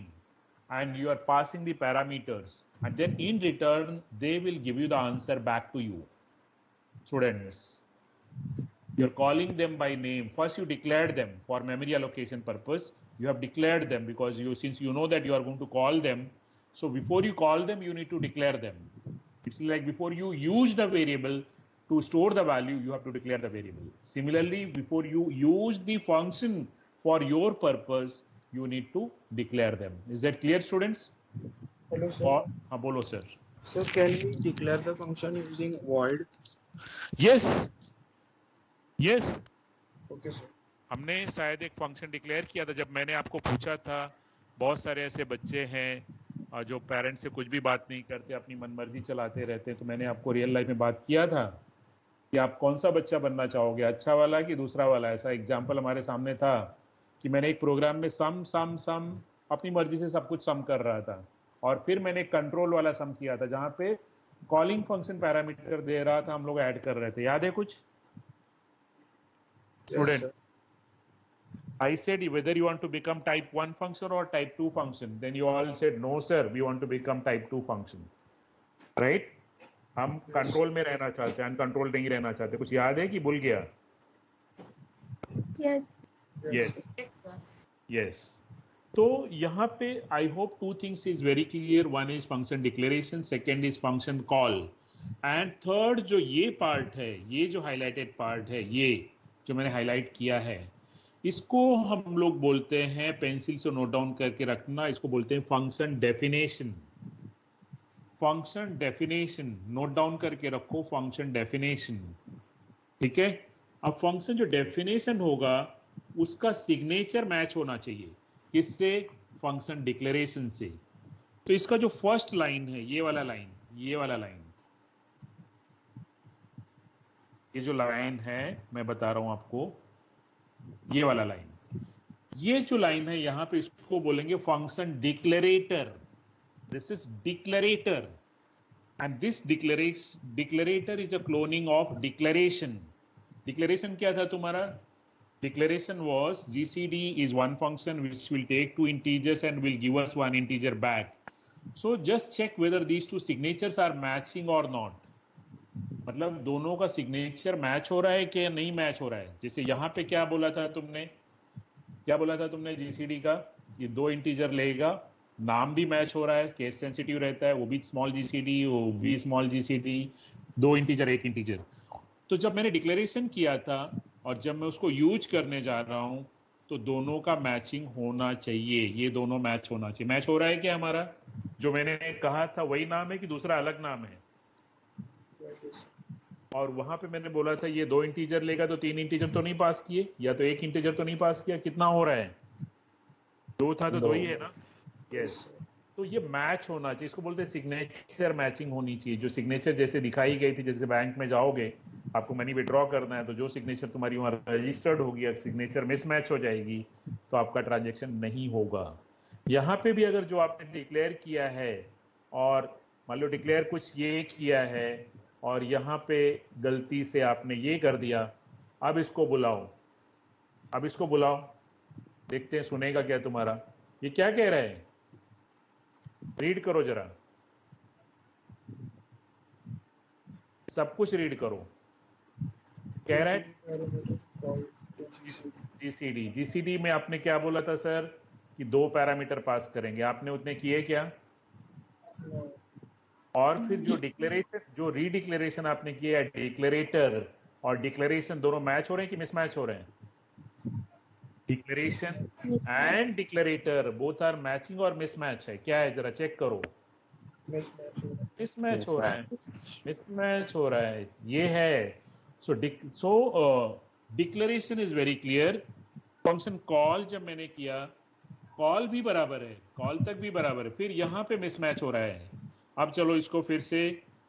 and you are passing the parameters, and then in return they will give you the answer back to you. Students, you're calling them by name. First you declared them for memory allocation purpose. You have declared them because since you know that you are going to call them, so before you call them you need to declare them. It's like before you use the variable to store the value, you have to declare the variable. Similarly, before you use the function for your purpose, you need to declare them. Is that clear, students? Hello sir. और हाँ बोलो sir. Sir can we declare the function using void? Yes yes, okay sir. हमने शायद एक function declare किया था जब मैंने आपको पूछा था। बहुत सारे ऐसे बच्चे हैं जो पेरेंट्स से कुछ भी बात नहीं करते, अपनी मनमर्जी चलाते रहते हैं। तो मैंने आपको रियल लाइफ में बात किया था कि आप कौन सा बच्चा बनना चाहोगे, अच्छा वाला कि दूसरा वाला। ऐसा एग्जाम्पल हमारे सामने था कि मैंने एक प्रोग्राम में सम सम सम अपनी मर्जी से सब कुछ सम कर रहा था, और फिर मैंने एक कंट्रोल वाला सम किया था जहां पे कॉलिंग फंक्शन पैरामीटर दे रहा था, हम लोग ऐड कर रहे थे। याद है कुछ student? I said whether you want to become type 1 function or type 2 function, then you all said no sir, we want to become type 2 function, right? हम कंट्रोल में रहना चाहते हैं, अनकंट्रोल नहीं रहना चाहते। कुछ याद है कि भूल गया? Yes yes yes sir. Yes. तो यहाँ पे I hope two things is very clear. One is function declaration, second is function call, and third जो ये पार्ट है, ये जो हाईलाइटेड पार्ट है, ये जो मैंने हाईलाइट किया है, इसको हम लोग बोलते हैं, पेंसिल से नोट डाउन करके रखना, इसको बोलते हैं function definition. Function definition note down करके रखो, फंक्शन डेफिनेशन, ठीक है? अब फंक्शन जो डेफिनेशन होगा उसका सिग्नेचर मैच होना चाहिए, किससे? फंक्शन डिक्लेरेशन से। तो इसका जो फर्स्ट लाइन है, ये वाला लाइन, ये वाला लाइन, ये जो लाइन है मैं बता रहा हूं आपको, ये वाला लाइन, ये जो लाइन है यहां पे इसको बोलेंगे function declarator. This is declarator, and this declarator is a cloning of declaration. Declaration क्या था तुम्हारा? Declaration was GCD is one function which will take two integers and will give us one integer back. So just check whether these two signatures are matching or not. मतलब दोनों का signature match हो रहा है कि नहीं match हो रहा है। जैसे यहाँ पे क्या बोला था तुमने, क्या बोला था तुमने जीसीडी का? ये दो इंटीजर लेगा, नाम भी मैच हो रहा है, केस सेंसिटिव रहता है, वो भी स्मॉल जीसीडी, वो भी स्मॉल जीसीडी, दो इंटीजर एक इंटीजर। तो जब मैंने डिक्लेरेशन किया था और जब मैं उसको यूज करने जा रहा हूं तो दोनों का मैचिंग होना चाहिए, ये दोनों मैच होना चाहिए। मैच हो रहा है क्या हमारा? जो मैंने कहा था वही नाम है कि दूसरा अलग नाम है? और वहां पे मैंने बोला था ये 2 इंटीजर लेगा तो 3 इंटीजर तो नहीं पास किए, या तो 1 इंटीजर तो नहीं पास किया। कितना हो रहा है? 2 था तो 2 ही है ना? यस। तो ये मैच होना चाहिए, इसको बोलते हैं सिग्नेचर मैचिंग होनी चाहिए। जो सिग्नेचर जैसे दिखाई गई थी, जैसे बैंक में जाओगे आपको मनी विड्रॉ करना है तो जो सिग्नेचर तुम्हारी वहां रजिस्टर्ड होगी, अगर सिग्नेचर मिसमैच हो जाएगी तो आपका ट्रांजेक्शन नहीं होगा। यहाँ पे भी अगर जो आपने डिक्लेयर किया है और मान लो डिक्लेयर कुछ ये किया है और यहाँ पे गलती से आपने ये कर दिया, अब इसको बुलाओ, अब इसको बुलाओ, देखते हैं सुनेगा क्या तुम्हारा। ये क्या कह रहा है? रीड करो जरा, सब कुछ रीड करो। कह रहा है जीसीडी। जीसीडी में आपने क्या बोला था सर कि 2 पैरामीटर पास करेंगे, आपने उतने किए क्या? और फिर जो डिक्लेरेशन, जो रीडिक्लेरेशन आपने किया है, डिक्लेरेटर और डिक्लेरेशन दोनों मैच हो रहे हैं कि मिसमैच हो रहे हैं? Declaration and declarator both are matching और मिसमैच है? क्या है जरा चेक करो। मिसमैच हो रहा है, मिसमैच हो रहा है, ये है। So declaration is very clear. Function call जब मैंने किया, कॉल भी बराबर है, कॉल तक भी बराबर है, फिर यहां पे मिसमैच हो रहा है। अब चलो इसको फिर से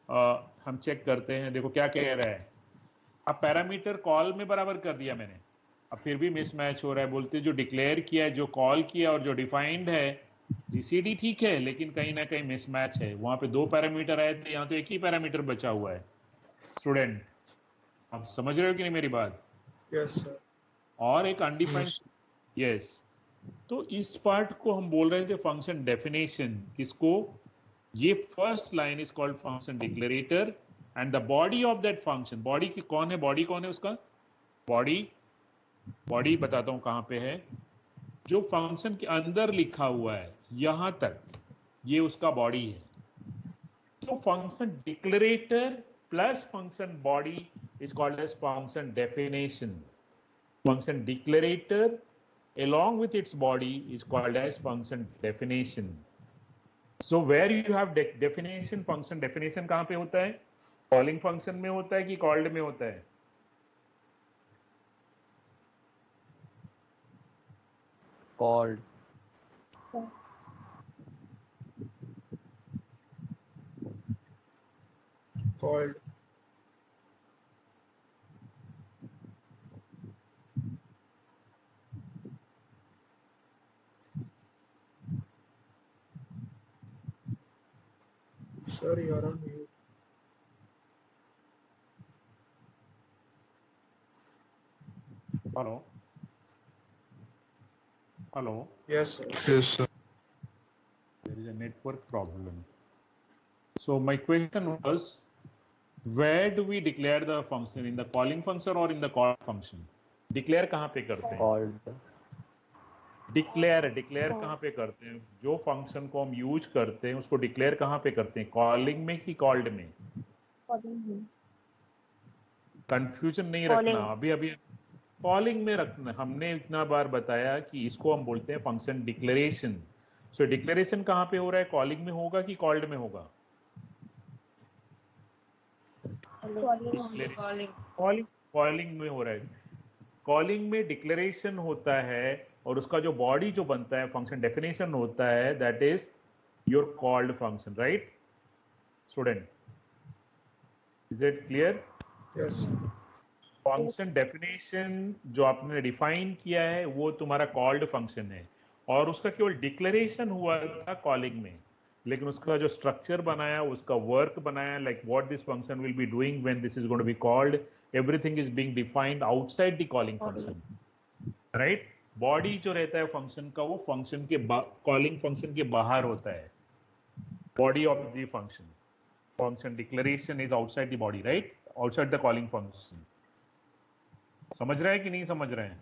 हम चेक करते हैं। देखो क्या कह रहा है, अब पैरामीटर कॉल में बराबर कर दिया मैंने, अब फिर भी मिसमैच हो रहा है। बोलते जो डिक्लेयर किया है, जो कॉल किया और जो डिफाइंड है जीसीडी ठीक है, लेकिन कहीं ना कहीं मिसमैच है। वहां पे 2 पैरामीटर आए थे, यहाँ तो एक ही पैरामीटर बचा हुआ है। स्टूडेंट आप समझ रहे हो कि नहीं मेरी बात? Yes sir. और एक अनडिफाइंड, यस। तो इस पार्ट को हम बोल रहे थे फंक्शन डेफिनेशन। किसको? ये first line is called function declarator and the body of that function. Body की कौन है? बॉडी कौन है उसका? बॉडी, बॉडी बताता हूं कहां पे है। जो फंक्शन के अंदर लिखा हुआ है यहां तक, ये उसका बॉडी है। तो function declarator plus function body is called as function definition. Function declarator along with its body is called as function definition. So where you have definition, function definition कहां पे होता है? कॉलिंग फंक्शन में होता है कि कॉल्ड में होता है? Called. Called. Sir, you're on mute. Hello? Hello? Yes, sir. Yes, sir. There is a network problem. So my question was, where do we declare the function? In the calling function or in the call function? Declare कहाँ पे करते हैं? Called. Declare, declare कहाँ पे करते हैं? जो function को हम यूज करते हैं उसको डिक्लेयर कहाँ पे करते हैं? कॉलिंग में कि कॉल्ड में? कंफ्यूजन नहीं रखना, अभी अभी कॉलिंग में रखना। हमने इतना बार बताया कि इसको हम बोलते हैं फंक्शन डिक्लेरेशन। सो डिक्लेरेशन कहाँ पे हो रहा है? कॉलिंग में होगा कि कॉल्ड में होगा? कॉलिंग, कॉलिंग में हो रहा है। कॉलिंग में डिक्लेरेशन होता है और उसका जो बॉडी जो बनता है फंक्शन डेफिनेशन होता है, that is your called function, right student? Is it clear? Yes. Function definition जो आपने डिफाइन किया है वो तुम्हारा कॉल्ड फंक्शन है और उसका केवल डिक्लेरेशन हुआ था कॉलिंग में, लेकिन उसका जो स्ट्रक्चर बनाया, उसका वर्क बनाया, like what this function will be doing when this is going to be called, everything is being defined outside the calling function, right? Body जो रहता है फंक्शन का वो फंक्शन के कॉलिंग फंक्शन के बाहर होता है, body of the function. Function declaration is outside the body, right? Outside the calling function. समझ रहे हैं कि नहीं समझ रहे हैं?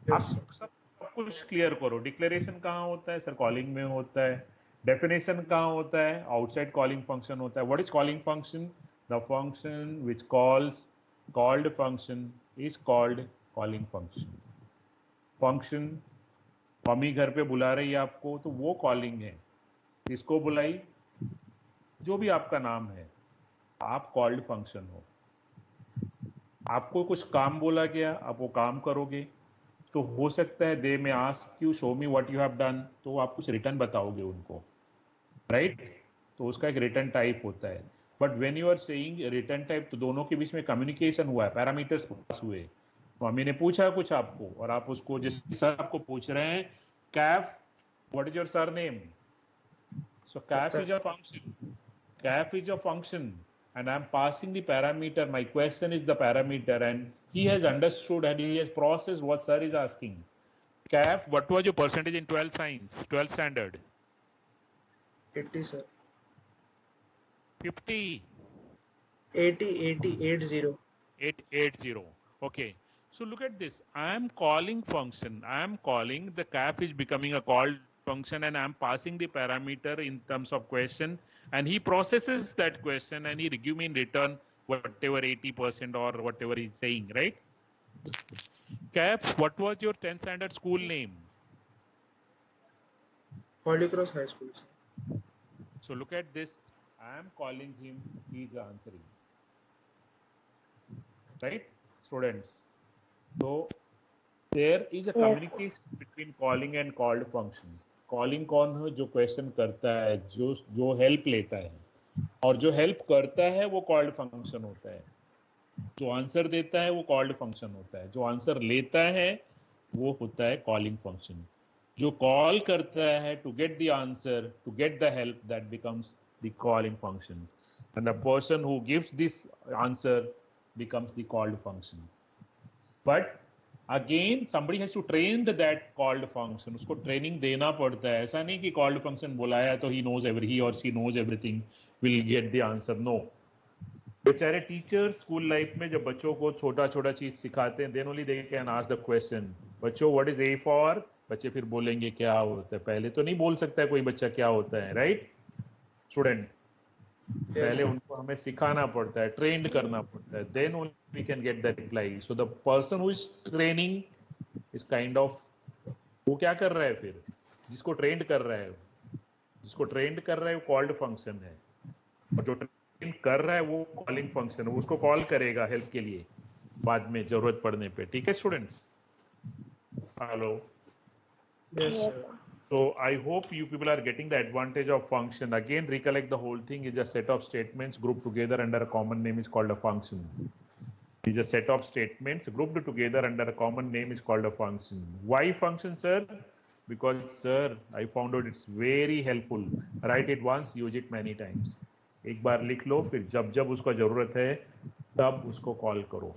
आप सब कुछ क्लियर करो। डिक्लेरेशन कहाँ होता है? सर कॉलिंग में होता है। डेफिनेशन कहाँ होता है? आउटसाइड कॉलिंग फंक्शन होता है। What is calling function? The function which called function is called calling function. Function mummy घर पे बुला रही है आपको तो वो कॉलिंग है. किसको बुलाई? जो भी आपका नाम है, आप कॉल्ड फंक्शन हो. आपको कुछ काम बोला गया, आप वो काम करोगे, तो हो सकता है दे में ask you show me what you have done, तो आप कुछ रिटर्न बताओगे उनको, राइट? तो उसका एक रिटर्न टाइप होता है. But when you are saying return type, तो दोनों के बीच में कम्युनिकेशन हुआ है, पैरामीटर्स पास हुए. मम्मी ने पूछा कुछ आपको और आप उसको, जैसे सर आपको पूछ रहे हैं, Kaif what is your surname, so Kaif is a function. Cap is a function and I'm passing the parameter. My question is the parameter and he has understood and he has processed what sir is asking. Cap, what was your percentage in 12th science, 12th standard? 80 sir. 50? 80, 80. 880. Okay. So look at this. I am calling function. I am calling, the cap is becoming a called function and I am passing the parameter in terms of question and he processes that question and he give me in return whatever 80% or whatever he's saying, right? Cap, what was your 10th standard school name? Holy Cross High School sir. So look at this. I am calling him, he's answering. Right, students? So there is a communication between calling and called function. Calling कौन है? जो question करता है, जो help लेता है, और जो हेल्प करता है वो कॉल्ड फंक्शन होता है. जो आंसर देता है वो कॉल्ड फंक्शन होता है. जो आंसर लेता है वो होता है कॉलिंग फंक्शन. जो कॉल करता है to get the answer, to get the help, that becomes the calling function. And the person who gives this answer becomes the called function. But again somebody has to train that called function. उसको training देना पड़ता है. ऐसा नहीं कि called function बुलाया तो he or she knows everything, will get the answer. No. बेचारे टीचर स्कूल लाइफ में जब बच्चों को छोटा छोटा चीज सिखाते हैं, then only they can ask the question, बच्चों what is A for? बच्चे फिर बोलेंगे क्या होता है. पहले तो नहीं बोल सकता है कोई बच्चा क्या होता है, राइट स्टूडेंट? पहले उनको हमें सिखाना पड़ता है, ट्रेंड करना पड़ता है, then only we can get the reply. So the person who is training is kind of, वो क्या कर रहा है फिर? जिसको ट्रेंड कर रहा है, वो कॉल्ड फंक्शन है, और जो ट्रेन कर रहा है वो कॉलिंग फंक्शन है. उसको कॉल करेगा हेल्प के लिए बाद में जरूरत पड़ने पे. ठीक है students? Hello. Yes sir. So I hope you people are getting the advantage of function. Again, recollect the whole thing is a set of statements grouped together under a common name is called a function. It is a set of statements grouped together under a common name is called a function. Why function, sir? Because, sir, I found out it's very helpful. Write it once, use it many times. एक बार लिख लो, फिर जब जब उसका जरूरत है तब उसको कॉल करो.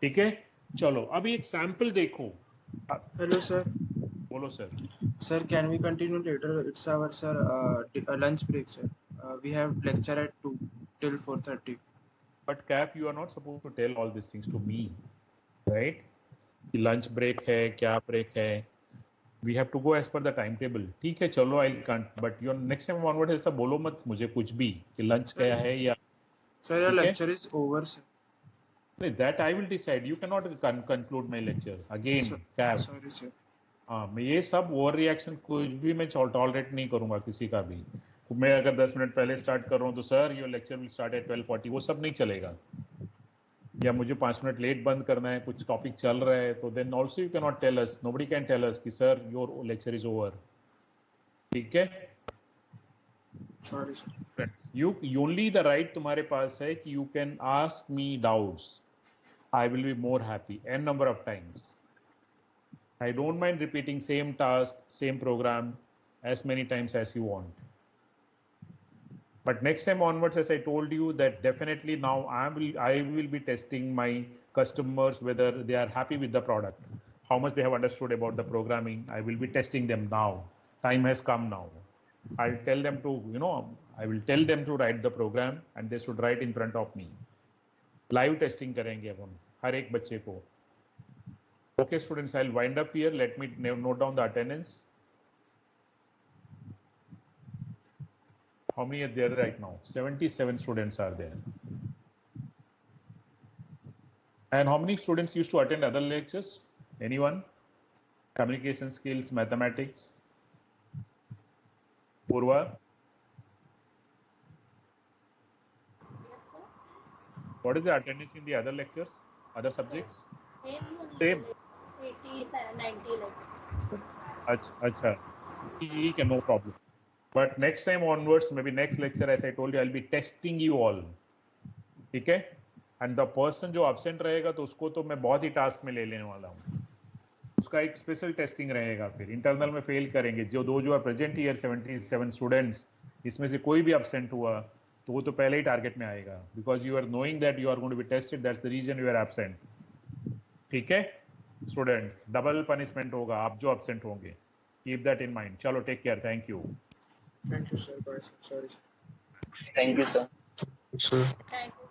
ठीक है? चलो अभी एक सैंपल देखो. Hello sir. बोलो sir. Sir, can we continue later? It's our sir lunch break sir. We have lecture at 2 till 4:30. But Cap, you are not supposed to tell all these things to me, right? कि lunch break है, क्या break है? We have to go as per the timetable. ठीक है, चलो I can't. But your next time onward ऐसा बोलो मत मुझे कुछ भी कि lunch क्या है या. Sir, your lecture is over sir. That I will decide. You cannot conclude my lecture again, Cap. Sorry sir. हाँ, मैं ये सब ओवर रिएक्शन कुछ भी मैं टॉलरेट नहीं करूंगा किसी का भी. मैं अगर 10 मिनट पहले स्टार्ट कर रहा हूँ तो sir your lecture will start at 12:40, वो सब नहीं चलेगा. या मुझे 5 मिनट लेट बंद करना है, कुछ टॉपिक चल रहा है, तो then also you can not tell us, nobody can tell us कि sir your lecture is over. ठीक है? Sorry sir. You only the right तुम्हारे पास है कि you can ask me doubts. I will be more happy an number of times. I don't mind repeating same task, same program as many times as you want. But next time onwards, as I told you, that definitely now I will be testing my customers whether they are happy with the product, how much they have understood about the programming. I will be testing them now. Time has come now. I'll tell them to, I will tell them to write the program and they should write in front of me. Live testing करेंगे अपन हर एक बच्चे को. Okay, students, I'll wind up here. Let me note down the attendance. How many are there right now? 77 students are there. And how many students used to attend other lectures? Anyone? Communication skills, mathematics? Purva? What is the attendance in the other lectures, other subjects? Same. 80, 90 like. Acha. Okay, no problem. But next time onwards, maybe next lecture, as I told you, I'll be testing you all. ठीक है? And the person जो absent रहेगा तो उसको तो मैं बहुत ही task में ले लेने वाला हूँ. उसका एक स्पेशल टेस्टिंग रहेगा. फिर इंटरनल में फेल करेंगे. जो आर प्रेजेंट हियर 77 स्टूडेंट्स, इसमें से कोई भी absent हुआ तो वो तो पहले ही टारगेट में आएगा. Because you are knowing that you are going to be tested, that's the reason you are absent. ठीक है? स्टूडेंट्स, डबल पनिशमेंट होगा आप जो absent होंगे. Keep that in mind. चलो, take care. Thank you. Thank you, sir. Bye, sir. Sorry, sir. Thank you, sir. Thank you.